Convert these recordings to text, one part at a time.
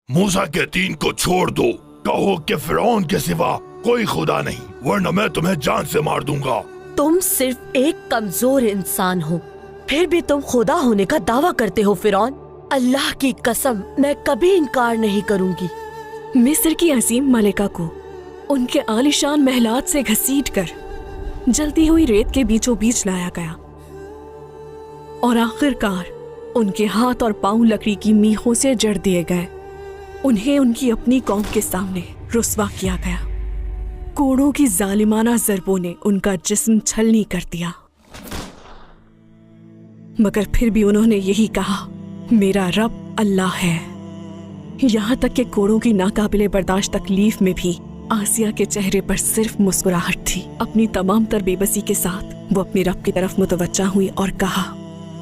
موسیٰ کے دین کو چھوڑ دو، کہو کہ فرعون کے سوا کوئی خدا نہیں، ورنہ میں تمہیں جان سے مار دوں گا۔ تم صرف ایک کمزور انسان ہو، پھر بھی تم خدا ہونے کا دعویٰ کرتے ہو فرعون۔ اللہ کی قسم میں کبھی انکار نہیں کروں گی۔ مصر کی عظیم ملکہ کو ان کے عالیشان محلات سے گھسیٹ کر جلتی ہوئی ریت کے بیچوں بیچ لایا گیا اور آخر کار ان کے ہاتھ اور پاؤں لکڑی کی میخوں سے جڑ دیے گئے۔ انہیں ان کی اپنی قوم کے سامنے رسوا کیا گیا۔ کوڑوں کی ظالمانہ ضربوں نے ان کا جسم چھلنی کر دیا، مگر پھر بھی انہوں نے یہی کہا، میرا رب اللہ ہے۔ یہاں تک کہ کوڑوں کی ناقابل برداشت تکلیف میں بھی آسیہ کے چہرے پر صرف مسکراہٹ تھی۔ اپنی تمام تر بے بسی کے ساتھ وہ اپنے رب کی طرف متوجہ ہوئی اور کہا،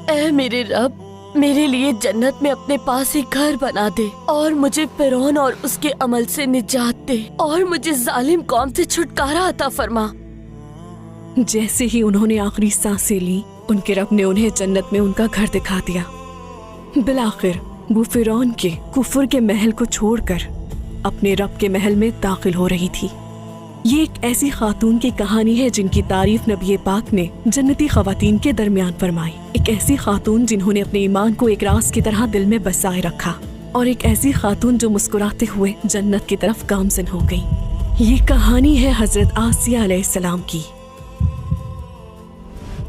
اے میرے رب، میرے لیے جنت میں اپنے پاس ہی گھر بنا دے اور مجھے فرعون اور اس کے عمل سے نجات دے اور مجھے ظالم قوم سے چھٹکارا عطا فرما۔ جیسے ہی انہوں نے آخری سانسیں لی، ان کے رب نے انہیں جنت میں ان کا گھر دکھا دیا۔ بالآخر وہ فرعون کے کفر کے محل کو چھوڑ کر اپنے رب کے محل میں داخل ہو رہی تھی۔ یہ ایک ایسی خاتون کی کہانی ہے جن کی تعریف نبی پاک نے جنتی خواتین کے درمیان فرمائی۔ ایک ایسی خاتون جنہوں نے اپنے ایمان کو ایک راز کی طرح دل میں بسائے رکھا، اور ایک ایسی خاتون جو مسکراتے ہوئے جنت کی طرف گامزن ہو گئی۔ یہ کہانی ہے حضرت آسیہ علیہ السلام کی۔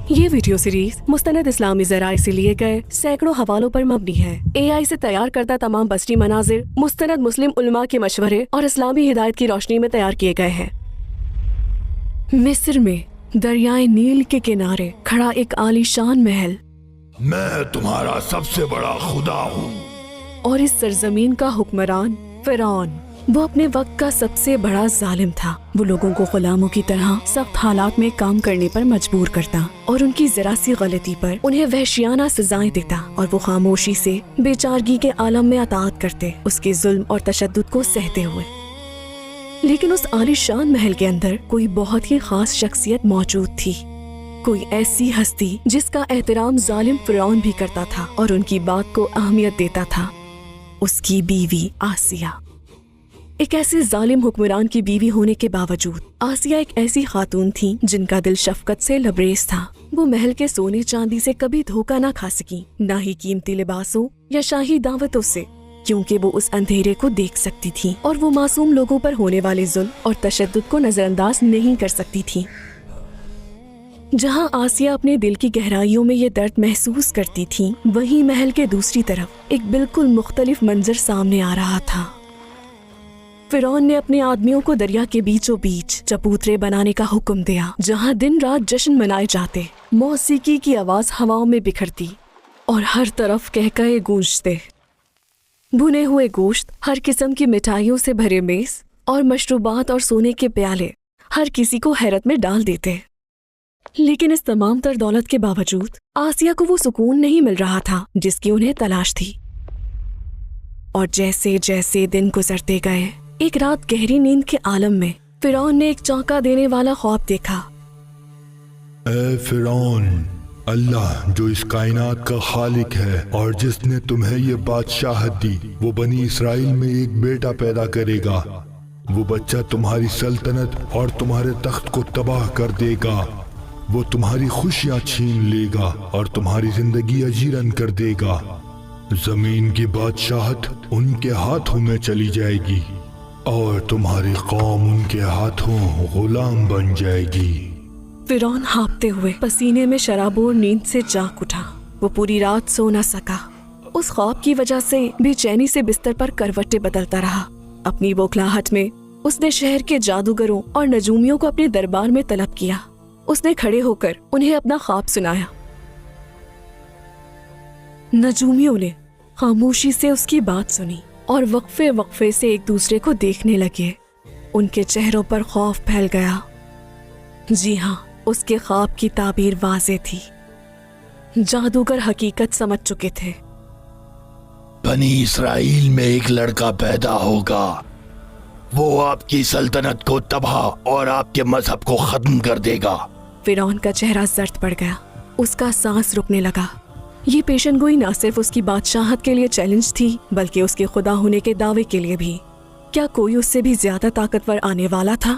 یہ ویڈیو سیریز مستند اسلامی ذرائع سے لیے گئے سینکڑوں حوالوں پر مبنی ہے۔ AI سے تیار کردہ تمام بصری مناظر مستند مسلم علماء کے مشورے اور اسلامی ہدایت کی روشنی میں تیار کیے گئے ہیں۔ مصر میں دریائے نیل کے کنارے کھڑا ایک عالیشان محل، میں تمہارا سب سے بڑا خدا ہوں۔ اور اس سرزمین کا حکمران فرعون، وہ اپنے وقت کا سب سے بڑا ظالم تھا۔ وہ لوگوں کو غلاموں کی طرح سخت حالات میں کام کرنے پر مجبور کرتا اور ان کی ذرا سی غلطی پر انہیں وحشیانہ سزائیں دیتا، اور وہ خاموشی سے بے چارگی کے عالم میں اطاعت کرتے، اس کے ظلم اور تشدد کو سہتے ہوئے۔ لیکن اس عالیشان محل کے اندر کوئی بہت ہی خاص شخصیت موجود تھی، کوئی ایسی ہستی جس کا احترام ظالم فرعون بھی کرتا تھا اور ان کی بات کو اہمیت دیتا تھا، اس کی بیوی آسیہ۔ ایک ایسے ظالم حکمران کی بیوی ہونے کے باوجود آسیہ ایک ایسی خاتون تھی جن کا دل شفقت سے لبریز تھا۔ وہ محل کے سونے چاندی سے کبھی دھوکہ نہ کھا سکی، نہ ہی قیمتی لباسوں یا شاہی دعوتوں سے، کیونکہ وہ اس اندھیرے کو دیکھ سکتی تھی اور وہ معصوم لوگوں پر ہونے والے ظلم اور تشدد کو نظر انداز نہیں کر سکتی تھی۔ جہاں آسیہ اپنے دل کی گہرائیوں میں یہ درد محسوس کرتی تھی، وہیں محل کے دوسری طرف ایک بالکل مختلف منظر سامنے آ رہا تھا۔ فرعون نے اپنے آدمیوں کو دریا کے بیچوں بیچ چبوترے بنانے کا حکم دیا، جہاں دن رات جشن منائے جاتے، موسیقی کی آواز ہواؤں میں بکھرتی اور ہر طرف کہکہے گونجتے۔ بھنے ہوئے گوشت، ہر قسم کی مٹھائیوں سے بھرے میز اور مشروبات اور سونے کے پیالے ہر کسی کو حیرت میں ڈال دیتے۔ لیکن اس تمام تر دولت کے باوجود آسیہ کو وہ سکون نہیں مل رہا تھا جس کی انہیں تلاش تھی۔ اور جیسے جیسے دن گزرتے گئے، ایک رات گہری نیند کے عالم میں فرعون نے ایک چونکا دینے والا خواب دیکھا۔ اے فرعون، اللہ جو اس کائنات کا خالق ہے اور جس نے تمہیں یہ بادشاہت دی، وہ بنی اسرائیل میں ایک بیٹا پیدا کرے گا۔ وہ بچہ تمہاری سلطنت اور تمہارے تخت کو تباہ کر دے گا۔ وہ تمہاری خوشیاں چھین لے گا اور تمہاری زندگی اجیرن کر دے گا۔ زمین کی بادشاہت ان کے ہاتھوں میں چلی جائے گی اور تمہاری قوم ان کے ہاتھوں غلام بن جائے گی۔ فرعون ہانپتے ہوئے پسینے میں شرابور نیند سے جاگ اٹھا۔ وہ پوری رات سو نہ سکا۔ اس خواب کی وجہ سے بے چینی سے بستر پر کروٹیں بدلتا رہا۔ اپنی بوکھلاہٹ میں اس نے شہر کے جادوگروں اور نجومیوں کو اپنے دربار میں طلب کیا۔ اس نے کھڑے ہو کر انہیں اپنا خواب سنایا۔ نجومیوں نے خاموشی سے اس کی بات سنی اور وقفے وقفے سے ایک دوسرے کو دیکھنے لگے۔ ان کے چہروں پر خوف پھیل گیا۔ جی ہاں، اس کے خواب کی تعبیر واضح تھی۔ جادوگر حقیقت سمجھ چکے تھے۔ بنی اسرائیل میں ایک لڑکا پیدا ہوگا، وہ آپ کی سلطنت کو تباہ اور آپ کے مذہب کو ختم کر دے گا۔ فرعون کا چہرہ زرد پڑ گیا، اس کا سانس رکنے لگا۔ یہ پیشن گوئی نہ صرف اس کی بادشاہت کے لیے چیلنج تھی بلکہ اس کے خدا ہونے کے دعوے کے لیے بھی۔ کیا کوئی اس سے بھی زیادہ طاقتور آنے والا تھا؟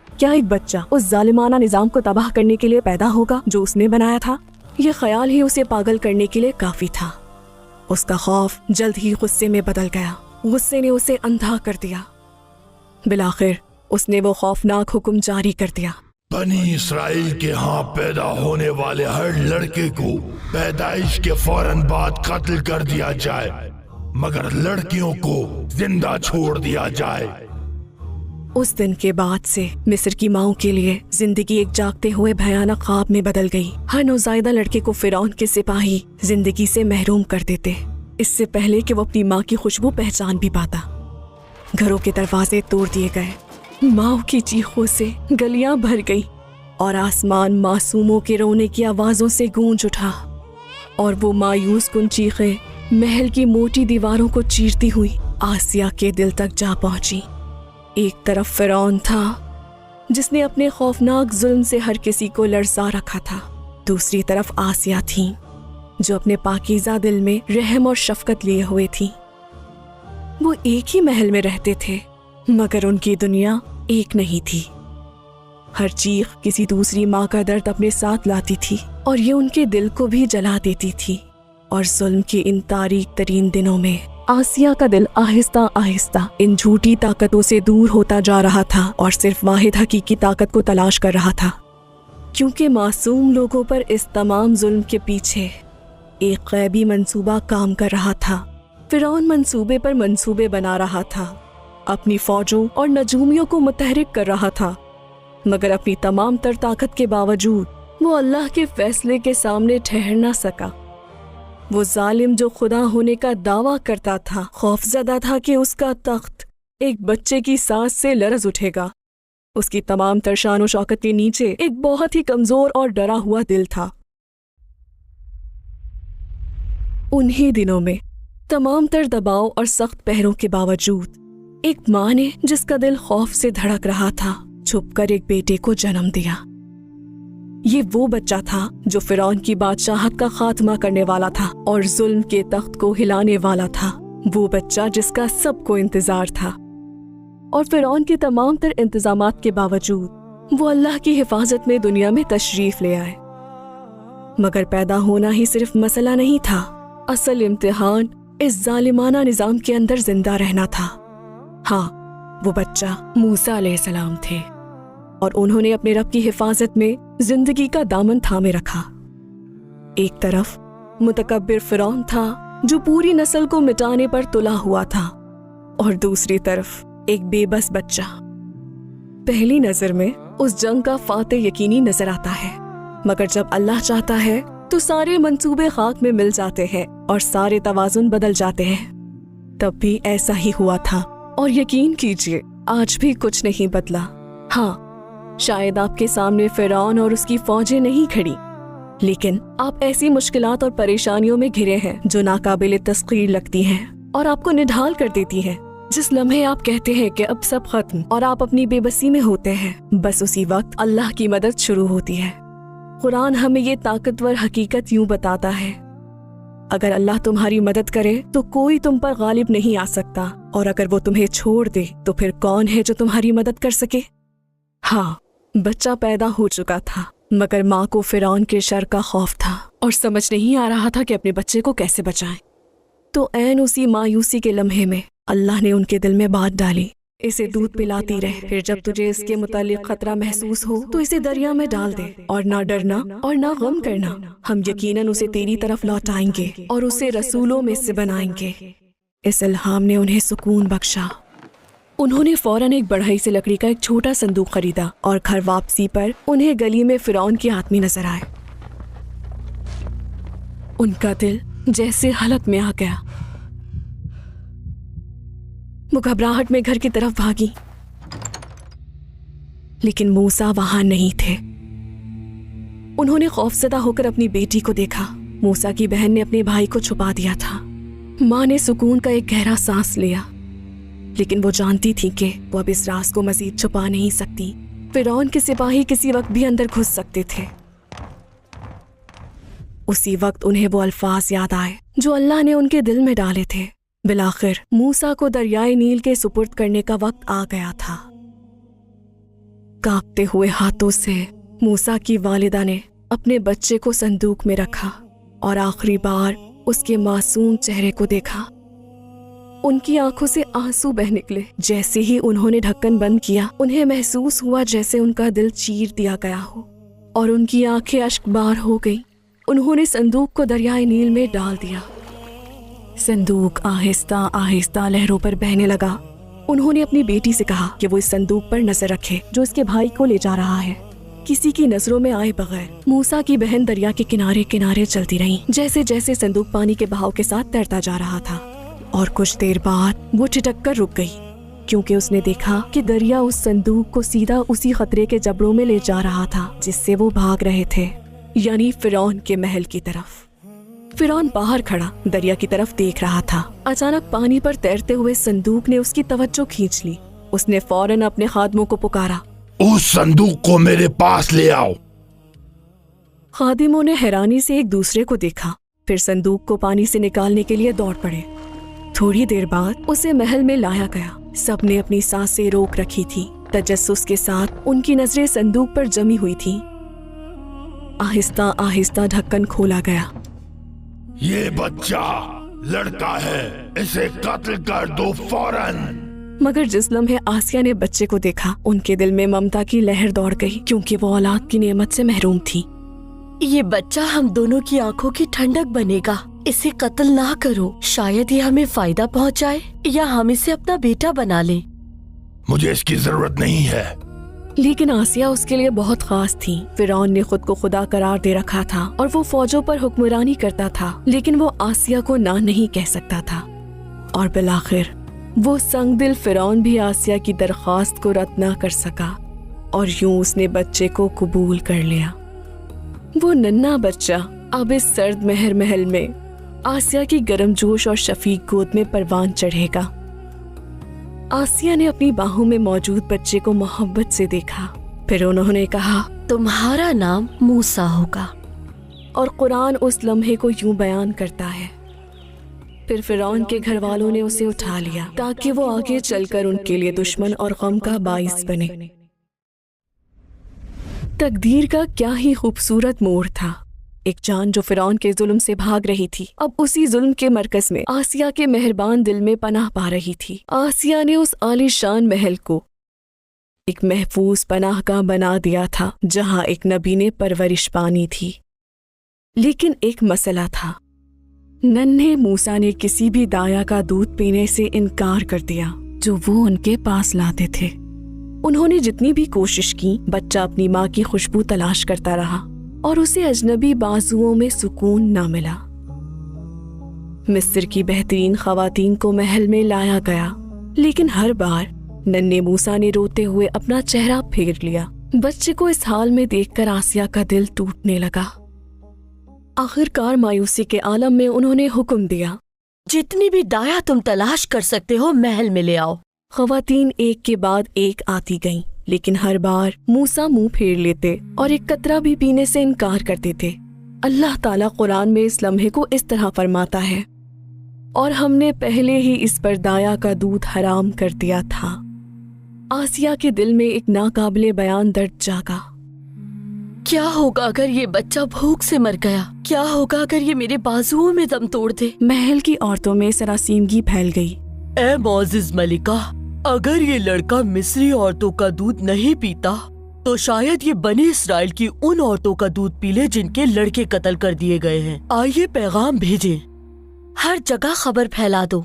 کیا ایک بچہ اس ظالمانہ نظام کو تباہ کرنے کے لیے پیدا ہوگا جو اس نے بنایا تھا؟ یہ خیال ہی اسے پاگل کرنے کے لیے کافی تھا۔ اس کا خوف جلد ہی غصے میں بدل گیا۔ غصے نے اسے اندھا کر دیا۔ بالآخر اس نے وہ خوفناک حکم جاری کر دیا، بنی اسرائیل کے ہاں پیدا ہونے والے ہر لڑکے کو پیدائش کے فوراً بعد قتل کر دیا جائے، مگر لڑکیوں کو زندہ چھوڑ دیا جائے۔ اس دن کے بعد سے مصر کی ماؤں کے لیے زندگی ایک جاگتے ہوئے بھیانک خواب میں بدل گئی۔ ہر نوزائیدہ لڑکے کو فرعون کے سپاہی زندگی سے محروم کر دیتے، اس سے پہلے کہ وہ اپنی ماں کی خوشبو پہچان بھی پاتا۔ گھروں کے دروازے توڑ دیے گئے، ماؤں کی چیخوں سے گلیاں بھر گئی اور آسمان معصوموں کے رونے کی آوازوں سے گونج اٹھا، اور وہ مایوس کن چیخیں محل کی موٹی دیواروں کو چیرتی ہوئی آسیہ کے دل تک جا پہنچی۔ ایک طرف فرعون تھا جس نے اپنے خوفناک ظلم سے ہر کسی کو لرزا رکھا تھا، دوسری طرف آسیہ تھیں جو اپنے پاکیزہ دل میں رحم اور شفقت لیے ہوئے تھیں۔ وہ ایک ہی محل میں رہتے تھے مگر ان کی دنیا ایک نہیں تھی۔ ہر چیخ کسی دوسری ماں کا درد اپنے ساتھ لاتی تھی اور یہ ان کے دل کو بھی جلا دیتی تھی۔ اور ظلم کے ان تاریک ترین دنوں میں آسیہ کا دل آہستہ آہستہ ان جھوٹی طاقتوں سے دور ہوتا جا رہا تھا اور صرف واحد حقیقی طاقت کو تلاش کر رہا تھا، کیونکہ معصوم لوگوں پر اس تمام ظلم کے پیچھے ایک غیبی منصوبہ کام کر رہا تھا۔ فرعون منصوبے پر منصوبے بنا رہا تھا، اپنی فوجوں اور نجومیوں کو متحرک کر رہا تھا، مگر اپنی تمام تر طاقت کے باوجود وہ اللہ کے فیصلے کے سامنے ٹھہر نہ سکا۔ وہ ظالم جو خدا ہونے کا دعویٰ کرتا تھا خوفزدہ تھا کہ اس کا تخت ایک بچے کی سانس سے لرز اٹھے گا۔ اس کی تمام تر شان و شوکت کے نیچے ایک بہت ہی کمزور اور ڈرا ہوا دل تھا۔ انہی دنوں میں تمام تر دباؤ اور سخت پہروں کے باوجود ایک ماں نے جس کا دل خوف سے دھڑک رہا تھا چھپ کر ایک بیٹے کو جنم دیا۔ یہ وہ بچہ تھا جو فرعون کی بادشاہت کا خاتمہ کرنے والا تھا اور ظلم کے تخت کو ہلانے والا تھا، وہ بچہ جس کا سب کو انتظار تھا۔ اور فرعون کے تمام تر انتظامات کے باوجود وہ اللہ کی حفاظت میں دنیا میں تشریف لے آئے۔ مگر پیدا ہونا ہی صرف مسئلہ نہیں تھا، اصل امتحان اس ظالمانہ نظام کے اندر زندہ رہنا تھا۔ ہاں، وہ بچہ موسیٰ علیہ السلام تھے، اور انہوں نے اپنے رب کی حفاظت میں زندگی کا دامن تھامے رکھا۔ ایک طرف متکبر فرعون تھا جو پوری نسل کو مٹانے پر تلا ہوا تھا، اور دوسری طرف ایک بے بس بچہ۔ پہلی نظر میں اس جنگ کا فاتح یقینی نظر آتا ہے، مگر جب اللہ چاہتا ہے تو سارے منصوبے خاک میں مل جاتے ہیں اور سارے توازن بدل جاتے ہیں۔ تب بھی ایسا ہی ہوا تھا، اور یقین کیجیے آج بھی کچھ نہیں بدلا۔ ہاں، شاید آپ کے سامنے فرعون اور اس کی فوجیں نہیں کھڑی، لیکن آپ ایسی مشکلات اور پریشانیوں میں گھرے ہیں جو ناقابل تسخیر لگتی ہیں اور آپ کو نڈھال کر دیتی ہیں۔ جس لمحے آپ کہتے ہیں کہ اب سب ختم اور آپ اپنی بے بسی میں ہوتے ہیں، بس اسی وقت اللہ کی مدد شروع ہوتی ہے۔ قرآن ہمیں یہ طاقتور حقیقت یوں بتاتا ہے، اگر اللہ تمہاری مدد کرے تو کوئی تم پر غالب نہیں آ سکتا، اور اگر وہ تمہیں چھوڑ دے تو پھر کون ہے جو تمہاری مدد کر سکے؟ ہاں، بچہ پیدا ہو چکا تھا، مگر ماں کو فرعون کے شر کا خوف تھا اور سمجھ نہیں آ رہا تھا کہ اپنے بچے کو کیسے بچائیں۔ تو عین اسی مایوسی کے لمحے میں اللہ نے ان کے دل میں بات ڈالی، اسے دودھ پلاتی رہ، پھر جب تجھے اس کے متعلق خطرہ محسوس ہو تو اسے دریا میں ڈال دے، اور نہ ڈرنا اور نہ غم کرنا، ہم یقیناً اسے تیری طرف لوٹائیں گے اور اسے رسولوں میں سے بنائیں گے۔ اس الہام نے انہیں سکون بخشا۔ انہوں نے فوراً ایک بڑھئی سے لکڑی کا ایک چھوٹا صندوق خریدا، اور گھر واپسی پر انہیں گلی میں فرعون کے آدمی نظر آئے۔ ان کا دل جیسے حلق میں آ گیا۔ وہ گھبراہٹ میں گھر کی طرف بھاگی، لیکن موسیٰ وہاں نہیں تھے۔ انہوں نے خوفزدہ ہو کر اپنی بیٹی کو دیکھا۔ موسیٰ کی بہن نے اپنے بھائی کو چھپا دیا تھا۔ ماں نے سکون کا ایک گہرا سانس لیا، لیکن وہ جانتی تھی کہ وہ اب اس راز کو مزید چھپا نہیں سکتی۔ فرعون کے سپاہی کسی وقت بھی اندر گھس سکتے تھے۔ اسی وقت انہیں وہ الفاظ یاد آئے جو اللہ نے ان کے دل میں ڈالے تھے۔ بالآخر موسیٰ کو دریائے نیل کے سپرد کرنے کا وقت آ گیا تھا۔ کانپتے ہوئے ہاتھوں سے موسیٰ کی والدہ نے اپنے بچے کو صندوق میں رکھا اور آخری بار اس کے معصوم چہرے کو دیکھا۔ ان کی آنکھوں سے آنسو بہہ نکلے۔ جیسے ہی انہوں نے ڈھکن بند کیا، انہیں محسوس ہوا جیسے ان کا دل چیر دیا گیا ہو اور ان کی آنکھیں اشک بار ہو گئی۔ انہوں نے صندوق کو دریائے نیل میں ڈال دیا۔ صندوق آہستہ آہستہ لہروں پر بہنے لگا۔ انہوں نے اپنی بیٹی سے کہا کہ وہ اس صندوق پر نظر رکھے جو اس کے بھائی کو لے جا رہا ہے، کسی کی نظروں میں آئے بغیر۔ موسیٰ کی بہن دریا کے کنارے کنارے چلتی رہیں، جیسے جیسے صندوق پانی کے بہاؤ کے ساتھ تیرتا جا رہا تھا، اور کچھ دیر بعد وہ ٹھٹک کر رک گئی، کیونکہ اس نے دیکھا کہ دریا اس صندوق کو سیدھا اسی خطرے کے جبڑوں میں لے جا رہا تھا جس سے وہ بھاگ رہے تھے، یعنی فرعون کے محل کی طرف۔ فرعون باہر کھڑا دریا کی طرف دیکھ رہا تھا۔ اچانک پانی پر تیرتے ہوئے صندوق نے اس کی توجہ کھینچ لی۔ اس نے فوراً اپنے خادموں کو پکارا، اس صندوق کو میرے پاس لے آؤ۔ خادموں نے حیرانی سے ایک دوسرے کو دیکھا، پھر صندوق کو پانی سے نکالنے کے لیے دوڑ پڑے۔ تھوڑی دیر بعد اسے محل میں لایا گیا۔ سب نے اپنی سانسیں روک رکھی تھی، تجسس کے ساتھ ان کی نظریں صندوق پر جمی ہوئی تھیں۔ آہستہ آہستہ ڈھکن کھولا گیا۔ یہ بچہ لڑکا ہے، اسے قتل کر دو فوراً۔ مگر جس لمحے آسیہ نے بچے کو دیکھا، ان کے دل میں ممتا کی لہر دوڑ گئی، کیونکہ وہ اولاد کی نعمت سے محروم تھی۔ یہ بچہ ہم دونوں کی آنکھوں کی ٹھنڈک بنے گا، اسے قتل نہ کرو، شاید یہ ہمیں فائدہ پہنچائے یا ہم اسے اپنا بیٹا بنا لیں۔ مجھے اس کی ضرورت نہیں ہے۔ لیکن آسیہ اس کے لیے بہت خاص تھی۔ فرعون نے خود کو خدا قرار دے رکھا تھا اور وہ فوجوں پر حکمرانی کرتا تھا، لیکن وہ آسیہ کو نہ نہیں کہہ سکتا تھا، اور بالآخر وہ سنگ دل فرعون بھی آسیہ کی درخواست کو رد نہ کر سکا، اور یوں اس نے بچے کو قبول کر لیا۔ وہ ننھا بچہ اب اس سرد مہر محل میں آسیہ کی گرم جوش اور شفیق گود میں پروان چڑھے گا۔ آسیہ نے اپنی باہوں میں موجود بچے کو محبت سے دیکھا، پھر انہوں نے کہا، تمہارا نام موسیٰ ہوگا۔ اور قرآن اس لمحے کو یوں بیان کرتا ہے، پھر فرعون کے گھر والوں نے اسے اٹھا لیا تاکہ وہ آگے چل کر ان کے لیے دشمن اور غم کا باعث بنے۔ تقدیر کا کیا ہی خوبصورت موڑ تھا۔ ایک جان جو فرعون کے ظلم سے بھاگ رہی تھی، اب اسی ظلم کے مرکز میں آسیہ کے مہربان دل میں پناہ پا رہی تھی۔ آسیہ نے اس عالی شان محل کو ایک محفوظ پناہ گاہ بنا دیا تھا جہاں ایک نبی نے پرورش پانی تھی۔ لیکن ایک مسئلہ تھا، ننھے موسیٰ نے کسی بھی دایا کا دودھ پینے سے انکار کر دیا جو وہ ان کے پاس لاتے تھے۔ انہوں نے جتنی بھی کوشش کی، بچہ اپنی ماں کی خوشبو تلاش کرتا رہا اور اسے اجنبی بازوؤں میں سکون نہ ملا۔ مصر کی بہترین خواتین کو محل میں لایا گیا، لیکن ہر بار ننھے موسیٰ نے روتے ہوئے اپنا چہرہ پھیر لیا۔ بچے کو اس حال میں دیکھ کر آسیہ کا دل ٹوٹنے لگا۔ آخرکار مایوسی کے عالم میں انہوں نے حکم دیا، جتنی بھی دایا تم تلاش کر سکتے ہو محل میں لے آؤ۔ خواتین ایک کے بعد ایک آتی گئیں، لیکن ہر بار موسیٰ منہ پھیر لیتے اور ایک قطرہ بھی پینے سے انکار کرتے تھے۔ اللہ تعالیٰ قرآن میں اس لمحے کو اس طرح فرماتا ہے، اور ہم نے پہلے ہی اس پر دایا کا دودھ حرام کر دیا تھا۔ آسیہ کے دل میں ایک ناقابل بیان درد جاگا۔ کیا ہوگا اگر یہ بچہ بھوک سے مر گیا؟ کیا ہوگا اگر یہ میرے بازوؤں میں دم توڑ دے؟ محل کی عورتوں میں سراسیمگی پھیل گئی۔ اے معزز ملکہ، اگر یہ لڑکا مصری عورتوں کا دودھ نہیں پیتا تو شاید یہ بنی اسرائیل کی ان عورتوں کا دودھ پی لے جن کے لڑکے قتل کر دیے گئے ہیں۔ آئیے پیغام بھیجیں، ہر جگہ خبر پھیلا دو،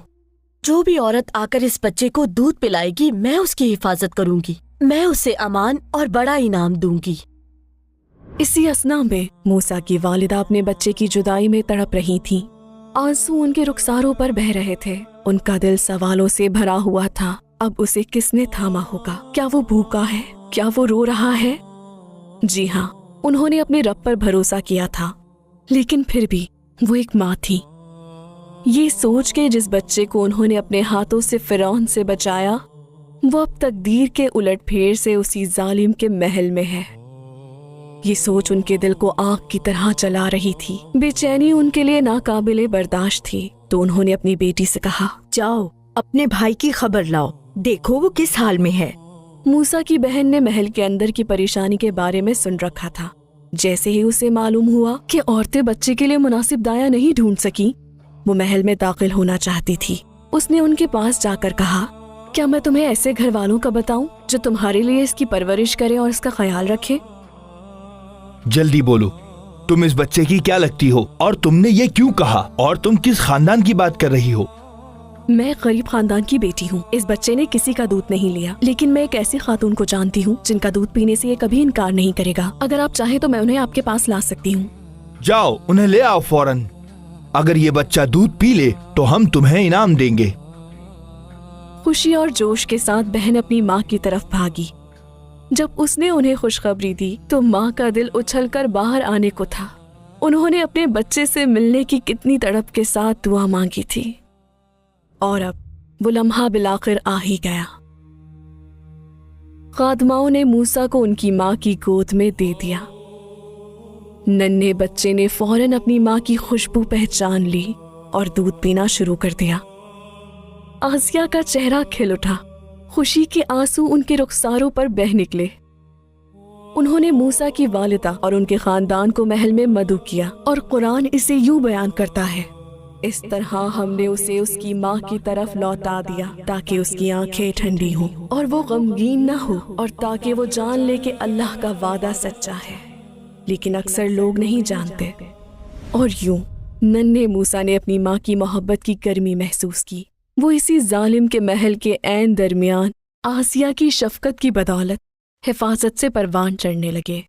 جو بھی عورت آ کر اس بچے کو دودھ پلائے گی میں اس کی حفاظت کروں گی، میں اسے امان اور بڑا انعام دوں گی۔ اسی اثنا میں موسیٰ کی والدہ اپنے بچے کی جدائی میں تڑپ رہی تھیں۔ آنسو ان کے رخساروں پر بہہ رہے تھے، ان کا دل سوالوں سے بھرا ہوا تھا۔ اب اسے کس نے تھاما ہوگا؟ کیا وہ بھوکا ہے؟ کیا وہ رو رہا ہے؟ جی ہاں، انہوں نے اپنے رب پر بھروسہ کیا تھا، لیکن پھر بھی وہ ایک ماں تھی۔ یہ سوچ کے جس بچے کو انہوں نے اپنے ہاتھوں سے فرعون سے بچایا، وہ اب تقدیر کے الٹ پھیر سے اسی ظالم کے محل میں ہے۔ یہ سوچ ان کے دل کو آگ کی طرح جلا رہی تھی. بے چینی ان کے لیے ناقابل برداشت تھی. تو انہوں نے اپنی بیٹی سے کہا, جاؤ اپنے بھائی کی خبر لاؤ, دیکھو وہ کس حال میں ہے. موسیٰ کی بہن نے محل کے اندر کی پریشانی کے بارے میں سن رکھا تھا. جیسے ہی اسے معلوم ہوا کہ عورتیں بچے کے لیے مناسب دایا نہیں ڈھونڈ سکی, وہ محل میں داخل ہونا چاہتی تھی. اس نے ان کے پاس جا کر کہا, کیا میں تمہیں ایسے گھر والوں کا بتاؤں جو تمہارے لیے اس کی پرورش کرے اور اس کا خیال رکھے؟ جلدی بولو, تم اس بچے کی کیا لگتی ہو اور تم نے یہ کیوں کہا, اور تم کس خاندان کی بات کر رہی ہو؟ میں غریب خاندان کی بیٹی ہوں. اس بچے نے کسی کا دودھ نہیں لیا, لیکن میں ایک ایسی خاتون کو جانتی ہوں جن کا دودھ پینے سے یہ کبھی انکار نہیں کرے گا. اگر آپ چاہیں تو میں انہیں آپ کے پاس لا سکتی ہوں. جاؤ انہیں لے آؤ فوراً. اگر یہ بچہ دودھ پی لے تو ہم تمہیں انعام دیں گے. خوشی اور جوش کے ساتھ بہن اپنی ماں کی طرف بھاگی. جب اس نے انہیں خوشخبری دی تو ماں کا دل اچھل کر باہر آنے کو تھا. انہوں نے اپنے بچے سے ملنے کی کتنی تڑپ کے ساتھ دعا مانگی تھی, اور اب وہ لمحہ بالآخر آ ہی گیا. خادماؤں نے موسیٰ کو ان کی ماں کی گود میں دے دیا. ننھے بچے نے فوراً اپنی ماں کی خوشبو پہچان لی اور دودھ پینا شروع کر دیا. آسیہ کا چہرہ کھل اٹھا. خوشی کے آنسو ان کے رخساروں پر بہہ نکلے. انہوں نے موسیٰ کی والدہ اور ان کے خاندان کو محل میں مدعو کیا, اور قرآن اسے یوں بیان کرتا ہے, اس طرح ہم نے اسے اس کی ماں کی طرف لوٹا دیا تاکہ اس کی آنکھیں ٹھنڈی ہوں اور وہ غمگین نہ ہو, اور تاکہ وہ جان لے کہ اللہ کا وعدہ سچا ہے. لیکن اکثر لوگ نہیں جانتے. اور یوں ننھے موسیٰ نے اپنی ماں کی محبت کی گرمی محسوس کی. وہ اسی ظالم کے محل کے عین درمیان آسیہ کی شفقت کی بدولت حفاظت سے پروان چڑھنے لگے.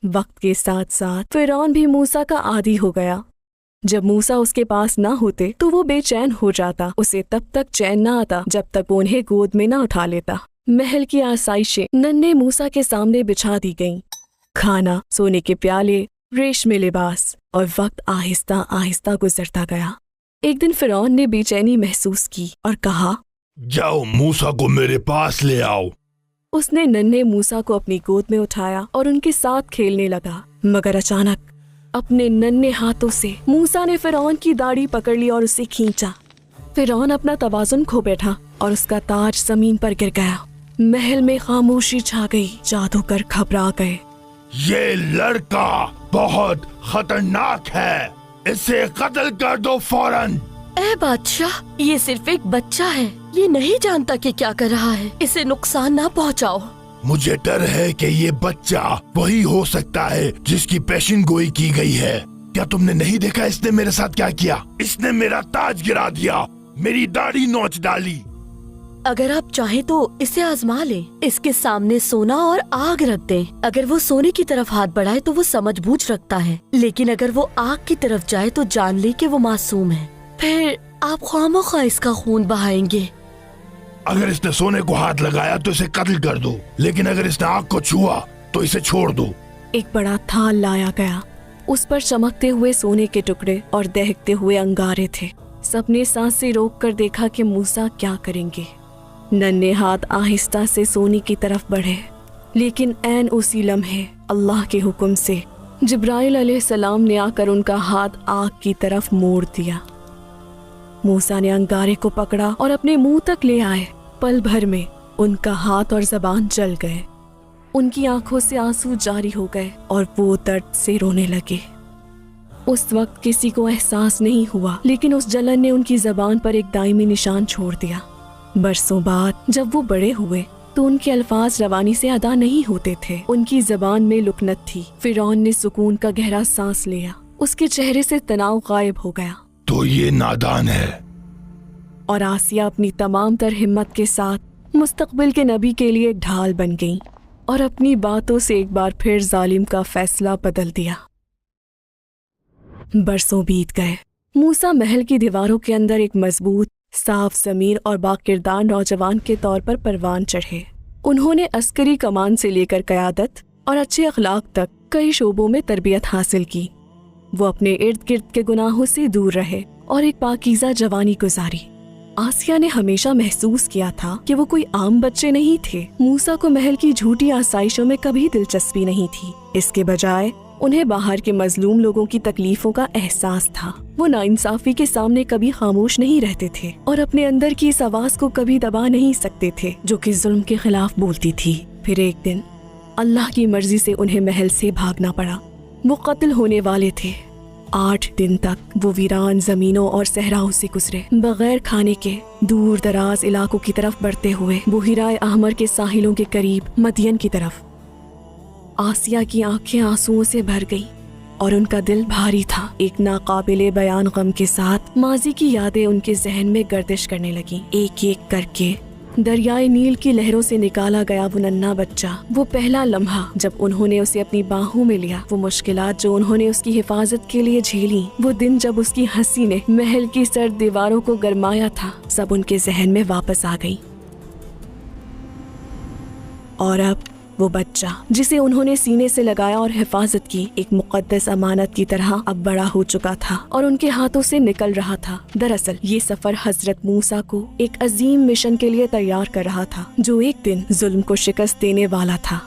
وقت کے ساتھ ساتھ فرعون بھی موسیٰ کا عادی ہو گیا. جب موسیٰ اس کے پاس نہ ہوتے تو وہ بے چین ہو جاتا. اسے تب تک چین نہ آتا جب تک وہ انہیں گود میں نہ اٹھا لیتا. محل کی آسائشیں ننھے موسیٰ کے سامنے بچھا دی گئیں. کھانا, سونے کے پیالے, ریشمی لباس, اور وقت آہستہ آہستہ گزرتا گیا. ایک دن فرعون نے بے چینی محسوس کی اور کہا, جاؤ موسیٰ کو میرے پاس لے آؤ. اس نے ننھے موسیٰ کو اپنی گود میں اٹھایا اور ان کے ساتھ کھیلنے لگا. مگر اچانک اپنے ننھے ہاتھوں سے موسیٰ نے فرعون کی داڑھی پکڑ لی اور اسے کھینچا. فرعون اپنا توازن کھو بیٹھا اور اس کا تاج زمین پر گر گیا. محل میں خاموشی چھا گئی. جادوگر گھبرا گئے. یہ لڑکا بہت خطرناک ہے, اسے قتل کر دو فوراً. اے بادشاہ, یہ صرف ایک بچہ ہے, یہ نہیں جانتا کہ کیا کر رہا ہے, اسے نقصان نہ پہنچاؤ. مجھے ڈر ہے کہ یہ بچہ وہی ہو سکتا ہے جس کی پیشن گوئی کی گئی ہے. کیا تم نے نہیں دیکھا اس نے میرے ساتھ کیا کیا؟ اس نے میرا تاج گرا دیا, میری داڑھی نوچ ڈالی. اگر آپ چاہیں تو اسے آزما لیں. اس کے سامنے سونا اور آگ رکھ دیں. اگر وہ سونے کی طرف ہاتھ بڑھائے تو وہ سمجھ بوجھ رکھتا ہے, لیکن اگر وہ آگ کی طرف جائے تو جان لے کہ وہ معصوم ہے. پھر آپ خواہ اس کا خون بہائیں گے. اگر اس نے سونے کو ہاتھ لگایا تو اسے قتل کر دو, لیکن اگر اس نے آگ کو چھوا تو اسے چھوڑ دو. ایک بڑا تھال لایا گیا. اس پر چمکتے ہوئے سونے کے ٹکڑے اور دہکتے ہوئے انگارے تھے. سب نے سانسیں روک کر دیکھا کہ موسیٰ کیا کریں گے. ننھے ہاتھ آہستہ سے سونے کی طرف بڑھے, لیکن عین اسی لمحے اللہ کے حکم سے جبرائیل علیہ السلام نے آ کر ان کا ہاتھ آگ کی طرف موڑ دیا. موسیٰ نے انگارے کو پکڑا اور اپنے منہ تک لے آئے. پل بھر میں ان کا ہاتھ اور زبان جل گئے. ان کی آنکھوں سے آنسو جاری ہو گئے اور وہ درد سے رونے لگے. اس وقت کسی کو احساس نہیں ہوا, لیکن اس جلن نے ان کی زبان پر ایک دائمی نشان چھوڑ دیا. برسوں بعد جب وہ بڑے ہوئے تو ان کے الفاظ روانی سے ادا نہیں ہوتے تھے. ان کی زبان میں لکنت تھی. فرعون نے سکون کا گہرا سانس لیا. اس کے چہرے سے تناؤ غائب ہو گیا. تو یہ نادان ہے. اور آسیہ اپنی تمام تر ہمت کے ساتھ مستقبل کے نبی کے لیے ڈھال بن گئیں اور اپنی باتوں سے ایک بار پھر ظالم کا فیصلہ بدل دیا. برسوں بیت گئے. موسیٰ محل کی دیواروں کے اندر ایک مضبوط, صاف ضمیر اور باکردار نوجوان کے طور پر پروان چڑھے. انہوں نے عسکری کمان سے لے کر قیادت اور اچھے اخلاق تک کئی شعبوں میں تربیت حاصل کی. وہ اپنے ارد گرد کے گناہوں سے دور رہے اور ایک پاکیزہ جوانی گزاری. آسیہ نے ہمیشہ محسوس کیا تھا کہ وہ کوئی عام بچے نہیں تھے. موسیٰ کو محل کی جھوٹی آسائشوں میں کبھی دلچسپی نہیں تھی. اس کے بجائے انہیں باہر کے مظلوم لوگوں کی تکلیفوں کا احساس تھا۔ وہ ناانصافی کے سامنے کبھی خاموش نہیں رہتے تھے اور اپنے اندر کی اس آواز کو کبھی دبا نہیں سکتے تھے جو کہ ظلم کے خلاف بولتی تھی۔ پھر ایک دن اللہ کی مرضی سے انہیں محل سے بھاگنا پڑا۔ وہ قتل ہونے والے تھے۔ 8 دن تک وہ ویران زمینوں اور صحراؤں سے گزرے، بغیر کھانے کے دور دراز علاقوں کی طرف بڑھتے ہوئے بحیرہ احمر کے ساحلوں کے قریب مدین کی طرف۔ آسیہ کی آنکھیں آنسوؤں سے بھر گئیں اور ان کا دل بھاری تھا۔ ایک ناقابل بیان غم کے ساتھ ماضی کی یادیں ان کے ذہن میں گردش کرنے لگیں۔ ایک ایک کر کے دریائے نیل کی لہروں سے نکالا گیا وہ ننھا بچہ، وہ پہلا لمحہ جب انہوں نے اسے اپنی باہوں میں لیا، وہ مشکلات جو انہوں نے اس کی حفاظت کے لیے جھیلی، وہ دن جب اس کی ہنسی نے محل کی سرد دیواروں کو گرمایا تھا، سب ان کے ذہن میں واپس آ گئی۔ اور اب وہ بچہ جسے انہوں نے سینے سے لگایا اور حفاظت کی، ایک مقدس امانت کی طرح اب بڑا ہو چکا تھا اور ان کے ہاتھوں سے نکل رہا تھا۔ دراصل یہ سفر حضرت موسیٰ کو ایک عظیم مشن کے لیے تیار کر رہا تھا جو ایک دن ظلم کو شکست دینے والا تھا۔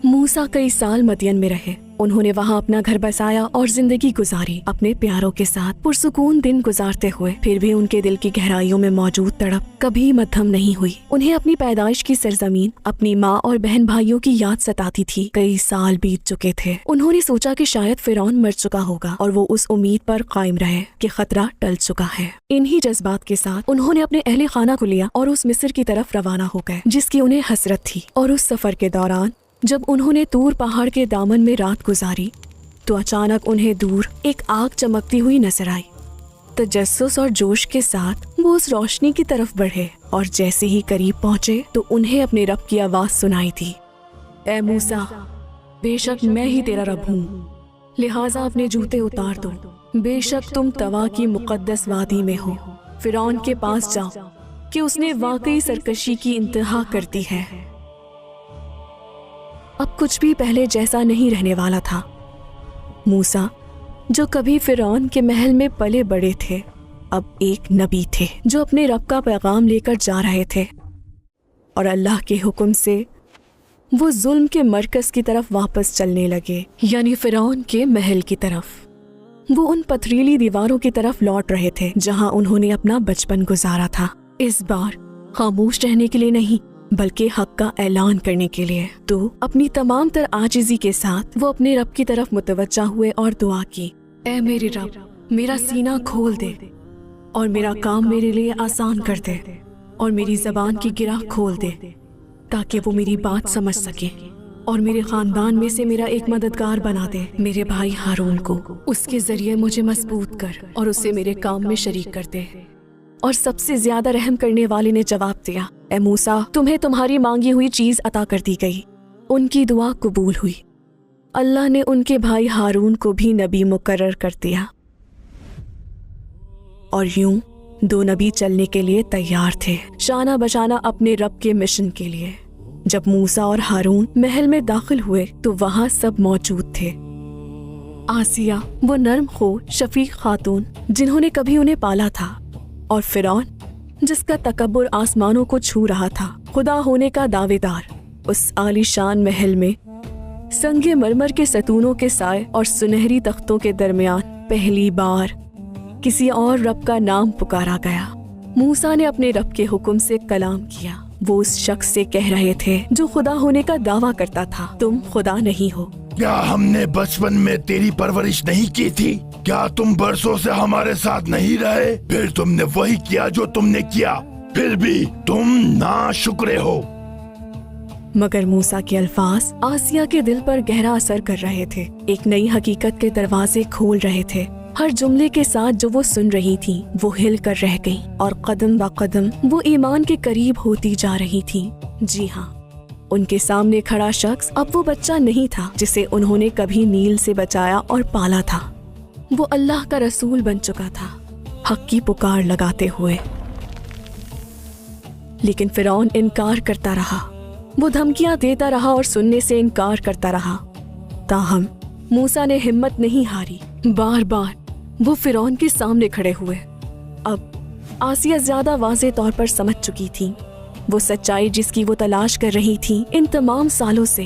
موسیٰ کئی سال مدین میں رہے، انہوں نے وہاں اپنا گھر بسایا اور زندگی گزاری اپنے پیاروں کے ساتھ۔ پرسکون دن گزارتے ہوئے پھر بھی ان کے دل کی گہرائیوں میں موجود تڑپ کبھی مدھم نہیں ہوئی۔ انہیں اپنی پیدائش کی سرزمین، اپنی ماں اور بہن بھائیوں کی یاد ستاتی تھی۔ کئی سال بیت چکے تھے۔ انہوں نے سوچا کہ شاید فرعون مر چکا ہوگا اور وہ اس امید پر قائم رہے کہ خطرہ ٹل چکا ہے۔ انہی جذبات کے ساتھ انہوں نے اپنے اہل خانہ کو لیا اور اس مصر کی طرف روانہ ہو گئے جس کی انہیں حسرت تھی۔ اور اس سفر کے دوران جب انہوں نے طور پہاڑ کے دامن میں رات گزاری تو اچانک انہیں دور ایک آگ چمکتی ہوئی نظر آئی۔ تجسس اور جوش کے ساتھ وہ اس روشنی کی طرف بڑھے اور جیسے ہی قریب پہنچے تو انہیں اپنے رب کی آواز سنائی تھی، اے موسیٰ، بے شک میں ہی تیرا رب ہوں، لہٰذا اپنے جوتے اتار دو، بے شک تم طوا کی مقدس وادی میں ہو۔ فرعون کے پاس جاؤ کہ اس نے واقعی سرکشی کی انتہا کر دی ہے۔ اب کچھ بھی پہلے جیسا نہیں رہنے والا تھا۔ موسیٰ جو کبھی فرعون کے محل میں پلے بڑے تھے اب ایک نبی تھے جو اپنے رب کا پیغام لے کر جا رہے تھے، اور اللہ کے حکم سے وہ ظلم کے مرکز کی طرف واپس چلنے لگے، یعنی فرعون کے محل کی طرف۔ وہ ان پتھریلی دیواروں کی طرف لوٹ رہے تھے جہاں انہوں نے اپنا بچپن گزارا تھا، اس بار خاموش رہنے کے لیے نہیں بلکہ حق کا اعلان کرنے کے لیے۔ تو اپنی تمام تر عاجزی کے ساتھ وہ اپنے رب کی طرف متوجہ ہوئے اور دعا کی، اے میرے رب، میرا سینہ کھول دے اور میرا کام میرے لیے آسان کر دے، اور میری زبان کی گرہ کھول دے تاکہ وہ میری بات سمجھ سکے، اور میرے خاندان میں سے میرا ایک مددگار بنا دے، میرے بھائی ہارون کو، اس کے ذریعے مجھے مضبوط کر اور اسے میرے کام میں شریک کر دے۔ اور سب سے زیادہ رحم کرنے والے نے جواب دیا، اے موسیٰ، تمہیں تمہاری مانگی ہوئی چیز عطا کر دی گئی۔ ان کی دعا قبول ہوئی۔ اللہ نے ان کے بھائی ہارون کو بھی نبی مقرر کر دیا، اور یوں 2 نبی چلنے کے لیے تیار تھے، شانہ بشانہ اپنے رب کے مشن کے لیے۔ جب موسیٰ اور ہارون محل میں داخل ہوئے تو وہاں سب موجود تھے۔ آسیہ وہ نرم خو شفیق خاتون جنہوں نے کبھی انہیں پالا تھا، اور فرعون جس کا تکبر آسمانوں کو چھو رہا تھا، خدا ہونے کا دعوے دار، اس عالی شان محل میں سنگ مرمر کے ستونوں کے سائے اور سنہری تختوں کے درمیان پہلی بار کسی اور رب کا نام پکارا گیا۔ موسیٰ نے اپنے رب کے حکم سے کلام کیا۔ وہ اس شخص سے کہہ رہے تھے جو خدا ہونے کا دعویٰ کرتا تھا، تم خدا نہیں ہو۔ کیا ہم نے بچپن میں تیری پرورش نہیں کی تھی؟ کیا تم برسوں سے ہمارے ساتھ نہیں رہے؟ پھر تم نے وہی کیا جو تم نے کیا، پھر بھی تم ناشکرے ہو۔ مگر موسیٰ کے الفاظ آسیہ کے دل پر گہرا اثر کر رہے تھے، ایک نئی حقیقت کے دروازے کھول رہے تھے۔ ہر جملے کے ساتھ جو وہ سن رہی تھی وہ ہل کر رہ گئی، اور قدم با قدم وہ ایمان کے قریب ہوتی جا رہی تھی۔ جی ہاں، ان کے سامنے کھڑا شخص اب وہ بچہ نہیں تھا جسے انہوں نے کبھی نیل سے بچایا اور پالا تھا، وہ اللہ کا رسول بن چکا تھا، حق کی پکار لگاتے ہوئے۔ لیکن فرعون انکار کرتا رہا، وہ دھمکیاں دیتا رہا اور سننے سے انکار کرتا رہا، تاہم موسیٰ نے ہمت نہیں ہاری۔ بار بار وہ فرعون کے سامنے کھڑے ہوئے۔ اب آسیہ زیادہ واضح طور پر سمجھ چکی تھی، وہ سچائی جس کی وہ تلاش کر رہی تھی ان تمام سالوں سے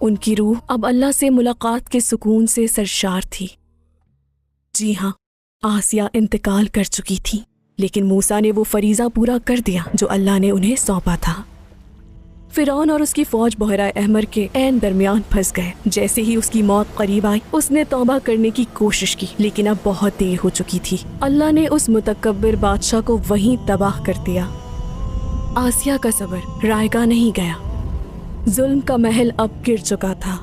ان کی روح اب اللہ سے ملاقات کے سکون سے سرشار تھی۔ جی ہاں، آسیہ انتقال کر چکی تھی، لیکن موسیٰ نے وہ فریضہ پورا کر دیا جو اللہ نے انہیں سونپا تھا۔ فرعون اور اس کی فوج بحیرہ احمر کے عین درمیان پھنس گئے۔ جیسے ہی اس کی موت قریب آئی، اس نے توبہ کرنے کی کوشش کی، لیکن اب بہت دیر ہو چکی تھی۔ اللہ نے اس متکبر بادشاہ کو وہیں تباہ کر دیا۔ آسیہ کا صبر رائے گاہ نہیں گیا۔ ظلم کا محل اب گر چکا تھا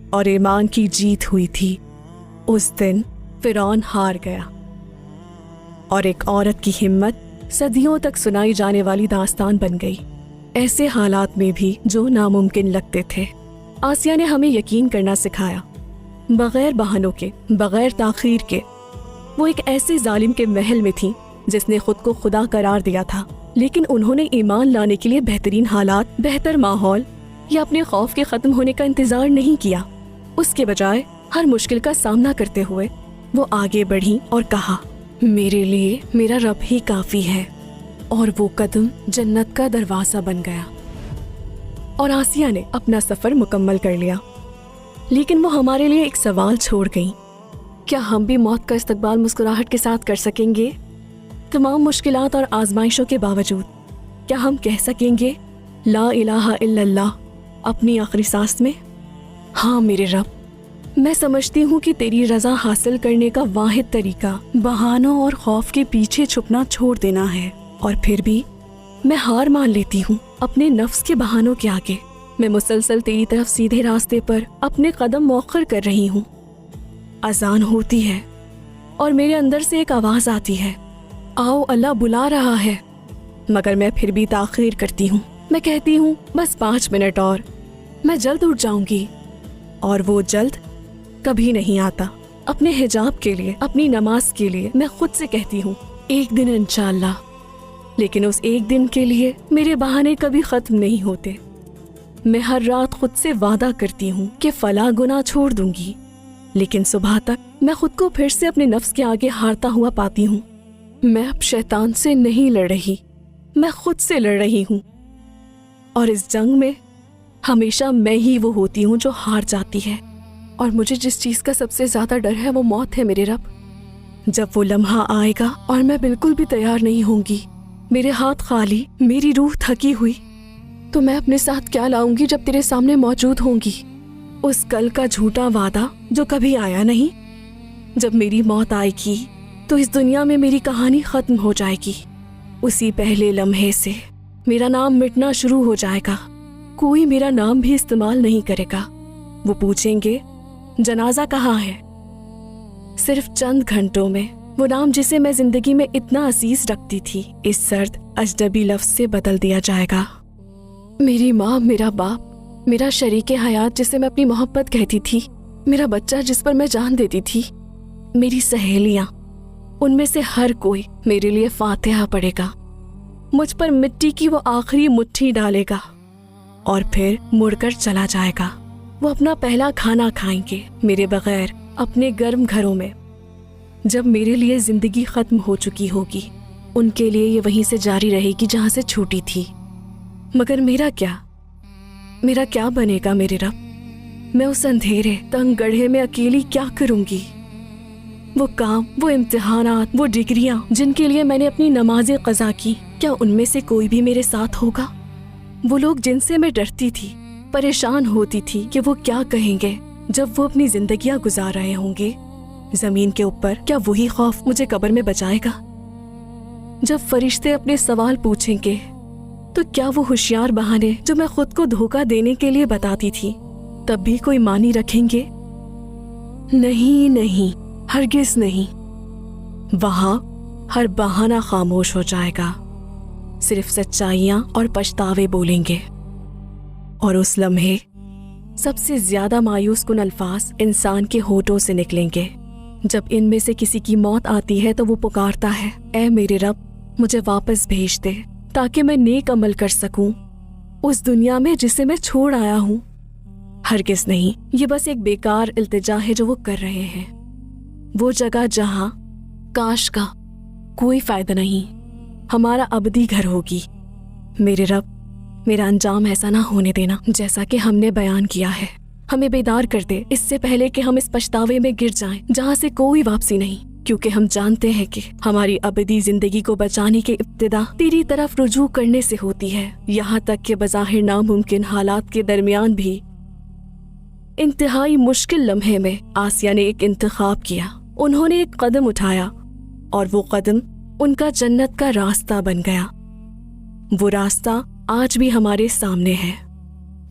اور ایمان کی جیت ہوئی تھی۔ اس دن فرعون ہار گیا اور ایک عورت کی ہمت صدیوں تک سنائی جانے والی داستان بن گئی، ایسے حالات میں بھی جو ناممکن لگتے تھے۔ آسیہ نے ہمیں یقین کرنا سکھایا، بغیر بہانوں کے، بغیر تاخیر کے۔ وہ ایک ایسے ظالم کے محل میں تھی جس نے خود کو خدا قرار دیا تھا، لیکن انہوں نے ایمان لانے کے لیے بہترین حالات، بہتر ماحول یا اپنے خوف کے ختم ہونے کا انتظار نہیں کیا۔ اس کے بجائے ہر مشکل کا سامنا کرتے ہوئے وہ آگے بڑھی اور کہا، میرے لیے میرا رب ہی کافی ہے، اور وہ قدم جنت کا دروازہ بن گیا۔ اور آسیہ نے اپنا سفر مکمل کر لیا، لیکن وہ ہمارے لیے ایک سوال چھوڑ گئیں۔ کیا ہم بھی موت کا استقبال مسکراہٹ کے ساتھ کر سکیں گے؟ تمام مشکلات اور آزمائشوں کے باوجود کیا ہم کہہ سکیں گے لا الہ الا اللہ اپنی آخری سانس میں؟ ہاں میرے رب، میں سمجھتی ہوں کہ تیری رضا حاصل کرنے کا واحد طریقہ بہانوں اور خوف کے پیچھے چھپنا چھوڑ دینا ہے، اور پھر بھی میں ہار مان لیتی ہوں اپنے نفس کے بہانوں کے آگے۔ میں مسلسل تیری طرف سیدھے راستے پر اپنے قدم مؤخر کر رہی ہوں۔ اذان ہوتی ہے اور میرے اندر سے ایک آواز آتی ہے، آؤ اللہ بلا رہا ہے، مگر میں پھر بھی تاخیر کرتی ہوں۔ میں کہتی ہوں بس 5 منٹ اور، میں جلد اٹھ جاؤں گی، اور وہ جلد کبھی نہیں آتا۔ اپنے حجاب کے لیے، اپنی نماز کے لیے میں خود سے کہتی ہوں ایک دن انشاءاللہ، لیکن اس ایک دن کے لیے میرے بہانے کبھی ختم نہیں ہوتے۔ میں ہر رات خود سے وعدہ کرتی ہوں کہ فلاں گناہ چھوڑ دوں گی، لیکن صبح تک میں خود کو پھر سے اپنے نفس کے آگے ہارتا ہوا پاتی ہوں۔ میں اب شیطان سے نہیں لڑ رہی، میں خود سے لڑ رہی ہوں، اور اس جنگ میں ہمیشہ میں ہی وہ ہوتی ہوں جو ہار جاتی ہے۔ اور مجھے جس چیز کا سب سے زیادہ ڈر ہے وہ موت ہے میرے رب۔ جب وہ لمحہ آئے گا اور میں بالکل بھی تیار نہیں ہوں گی، میرے ہاتھ خالی، میری روح تھکی ہوئی، تو میں اپنے ساتھ کیا لاؤں گی جب تیرے سامنے موجود ہوں گی؟ اس کل کا جھوٹا وعدہ جو کبھی آیا نہیں۔ جب میری موت آئے گی تو اس دنیا میں میری کہانی ختم ہو جائے گی۔ اسی پہلے لمحے سے میرا نام مٹنا شروع ہو جائے گا، کوئی میرا نام بھی استعمال نہیں کرے گا۔ وہ پوچھیں گے جنازہ کہاں ہے؟ صرف چند گھنٹوں میں وہ نام جسے میں زندگی میں اتنا عزیز رکھتی تھی، اس سرد اجنبی لفظ سے بدل دیا جائے گا۔ میری ماں، میرا باپ، میرا شریک حیات جسے میں اپنی محبت کہتی تھی، میرا بچہ جس پر میں جان دیتی تھی، میری سہیلیاں، ان میں سے ہر کوئی میرے لیے فاتحہ پڑھے گا، مجھ پر مٹی کی وہ آخری مٹھی ڈالے گا اور پھر مڑ کر چلا جائے گا۔ وہ اپنا پہلا کھانا کھائیں گے میرے بغیر اپنے گرم گھروں میں۔ جب میرے لیے زندگی ختم ہو چکی ہوگی، ان کے لیے یہ وہیں سے جاری رہے گی جہاں سے چھوٹی تھی۔ مگر میرا کیا بنے گا میرے رب؟ میں اس اندھیرے تنگ گڑھے میں اکیلی کیا کروں گی؟ وہ کام، وہ امتحانات، وہ ڈگریاں جن کے لیے میں نے اپنی نمازیں قضا کی، کیا ان میں سے کوئی بھی میرے ساتھ ہوگا؟ وہ لوگ جن سے میں ڈرتی تھی، پریشان ہوتی تھی کہ وہ کیا کہیں گے جب وہ اپنی زندگیاں گزار رہے ہوں گے زمین کے اوپر، کیا وہی خوف مجھے قبر میں بچائے گا؟ جب فرشتے اپنے سوال پوچھیں گے تو کیا وہ ہوشیار بہانے جو میں خود کو دھوکہ دینے کے لیے بتاتی تھی تب بھی کوئی معنی رکھیں گے؟ نہیں، ہرگز نہیں۔ وہاں ہر بہانہ خاموش ہو جائے گا، صرف سچائیاں اور پچھتاوے بولیں گے۔ اور اس لمحے سب سے زیادہ مایوس کن الفاظ انسان کے ہونٹوں سے نکلیں گے۔ جب ان میں سے کسی کی موت آتی ہے تو وہ پکارتا ہے، اے میرے رب، مجھے واپس بھیج دے تاکہ میں نیک عمل کر سکوں اس دنیا میں جسے میں چھوڑ آیا ہوں۔ ہرگز نہیں، یہ بس ایک بیکار التجا ہے جو وہ کر رہے ہیں۔ وہ جگہ جہاں کاش کا کوئی فائدہ نہیں، ہمارا ابدی گھر ہوگی۔ میرے رب، میرا انجام ایسا نہ ہونے دینا جیسا کہ ہم نے بیان کیا ہے. ہمیں بیدار کر دے اس سے پہلے کہ ہم اس پچھتاوے میں گر جائیں جہاں سے کوئی واپسی نہیں، کیونکہ ہم جانتے ہیں کہ ہماری ابدی زندگی کو بچانے کی ابتدا تیری طرف رجوع کرنے سے ہوتی ہے، یہاں تک کہ بظاہر ناممکن حالات کے درمیان بھی. انتہائی مشکل لمحے میں آسیہ نے ایک انتخاب کیا. انہوں نے ایک قدم اٹھایا اور وہ قدم ان کا جنت کا راستہ بن گیا. وہ راستہ آج بھی ہمارے سامنے ہے.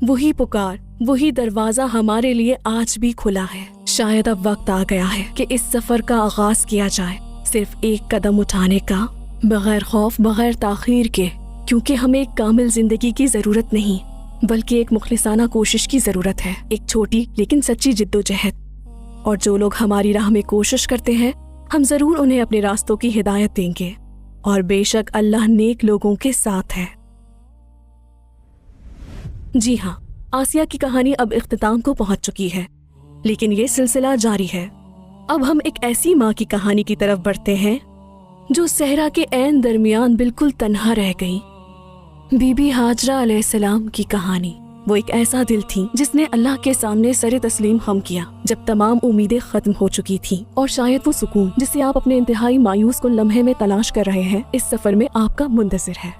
وہی پکار، وہی دروازہ ہمارے لیے آج بھی کھلا ہے. شاید اب وقت آ گیا ہے کہ اس سفر کا آغاز کیا جائے، صرف ایک قدم اٹھانے کا، بغیر خوف، بغیر تاخیر کے، کیونکہ ہمیں ایک کامل زندگی کی ضرورت نہیں بلکہ ایک مخلصانہ کوشش کی ضرورت ہے، ایک چھوٹی لیکن سچی جدوجہد. اور جو لوگ ہماری راہ میں کوشش کرتے ہیں ہم ضرور انہیں اپنے راستوں کی ہدایت دیں گے، اور بے شک اللہ نیک لوگوں کے ساتھ ہے. جی ہاں، آسیہ کی کہانی اب اختتام کو پہنچ چکی ہے، لیکن یہ سلسلہ جاری ہے. اب ہم ایک ایسی ماں کی کہانی کی طرف بڑھتے ہیں جو صحرا کے عین درمیان بالکل تنہا رہ گئی. بی بی ہاجرہ علیہ السلام کی کہانی. وہ ایک ایسا دل تھی جس نے اللہ کے سامنے سر تسلیم خم کیا جب تمام امیدیں ختم ہو چکی تھیں، اور شاید وہ سکون جسے آپ اپنے انتہائی مایوس کن لمحے میں تلاش کر رہے ہیں اس سفر میں آپ کا منتظر ہے.